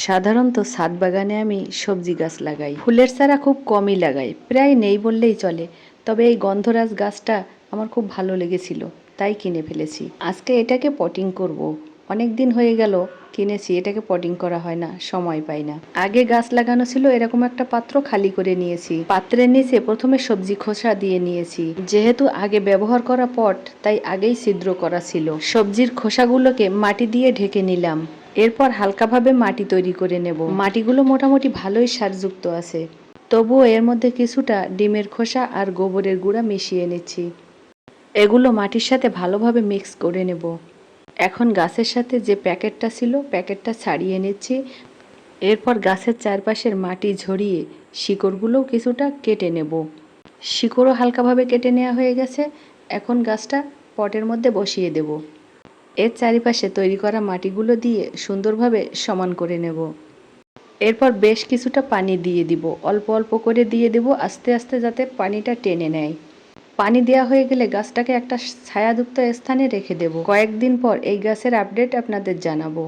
সাধারণত ছাদ বাগানে আমি সবজি গাছ লাগাই। ফুলের চারা খুব কমই লাগাই, প্রায় নেই বললেই চলে। তবে এই গন্ধরাজ গাছটা আমার খুব ভালো লেগেছিল, তাই কিনে ফেলেছি। আজকে এটাকে পটিং করব। অনেক দিন হয়ে গেল কিনেছি, এটাকে পটিং করা হয় না, সময় পাই না। আগে গাছ লাগানো ছিল, এরকম একটা পাত্র খালি করে নিয়েছি। পাত্রের নিচে প্রথমে সবজি খোসা দিয়ে নিয়েছি। যেহেতু আগে ব্যবহার করা পট, তাই আগেই ছিদ্র করা ছিল। সবজির খোসাগুলোকে মাটি দিয়ে ঢেকে নিলাম। এরপর হালকাভাবে মাটি তৈরি করে নেব। মাটিগুলো মোটামুটি ভালোই সারযুক্ত আছে, তবুও এর মধ্যে কিছুটা ডিমের খোসা আর গোবরের গুঁড়া মিশিয়ে নিচ্ছি। এগুলো মাটির সাথে ভালোভাবে মিক্স করে নেব। এখন গাছের সাথে যে প্যাকেটটা ছিল, প্যাকেটটা ছাড়িয়ে নিচ্ছি। এরপর গাছের চারপাশের মাটি ঝরিয়ে শিকড়গুলোও কিছুটা কেটে নেব। শিকড়ও হালকাভাবে কেটে নেওয়া হয়ে গেছে। এখন গাছটা পটের মধ্যে বসিয়ে দেব। এর চারিপাশে তৈরি করা মাটিগুলো দিয়ে সুন্দরভাবে সমান করে নেব। এরপর বেশ কিছুটা পানি দিয়ে দিব, অল্প অল্প করে দিয়ে দেব, আস্তে আস্তে যাতে পানিটা টেনে নেয়। পানি দেওয়া হয়ে গেলে গাছটাকে একটা ছায়াযুক্ত স্থানে রেখে দেব। কয়েকদিন পর এই গাছের আপডেট আপনাদের জানাবো।